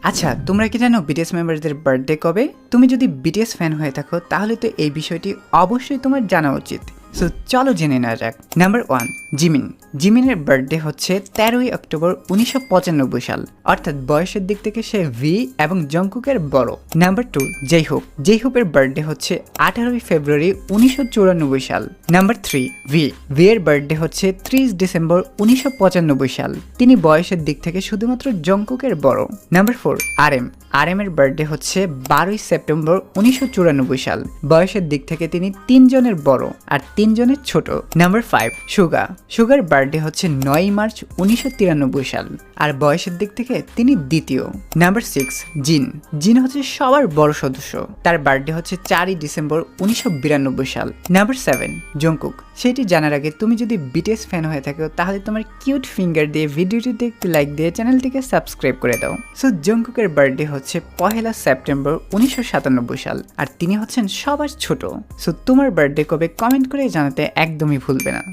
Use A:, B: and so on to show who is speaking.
A: আচ্ছা, তোমরা কি জানো বিটিএস মেম্বারদের বার্থডে কবে? তুমি যদি বিটিএস ফ্যান হয়ে থাকো তাহলে তো এই বিষয়টি অবশ্যই তোমার জানা উচিত। সো চলো জেনে নেওয়া যাক। Number 1, Jimin. জিমিনের বার্থডে হচ্ছে 13ই অক্টোবর 1995 সাল, অর্থাৎ বয়সের দিক থেকে সে ভি এবং জংকুকের বড়। নাম্বার 2, জেইহোপ। জেইহোপের বার্থডে হচ্ছে 18ই ফেব্রুয়ারি 1994 সাল। নাম্বার 3, ভি এর বার্থডে হচ্ছে 30 ডিসেম্বর 1995 সাল। তিনি বয়সের দিক থেকে শুধুমাত্র জংকুকের বড়। নাম্বার 4, আর এম এর বার্থডে হচ্ছে 12ই সেপ্টেম্বর 1994 সাল। বয়সের দিক থেকে তিনি 3 জনের বড় আর 3 জনের ছোট। নাম্বার 5, সুগার বার্থডে হচ্ছে 9ই মার্চ 1993 সাল আর বয়সের দিক থেকে তিনি দ্বিতীয়। নাম্বার 6, জিন হচ্ছে সবার বড় সদস্য। তার বার্থডে হচ্ছে 4ই ডিসেম্বর 1992 সাল। Number 7, Jungkook. সেটি জানার আগে তুমি যদি বিটিএস ফ্যান হয়ে থাকো তাহলে তোমার কিউট ফিঙ্গার দিয়ে ভিডিওটিতে একটি লাইক দিয়ে চ্যানেলটিকে সাবস্ক্রাইব করে দাও। সো জংকুকের বার্থডে হচ্ছে 1 সেপ্টেম্বর 1997 সাল আর তিনি হচ্ছেন সবার ছোট। সো তোমার বার্থডে কবে কমেন্ট করে জানাতে একদমই ভুলবে না।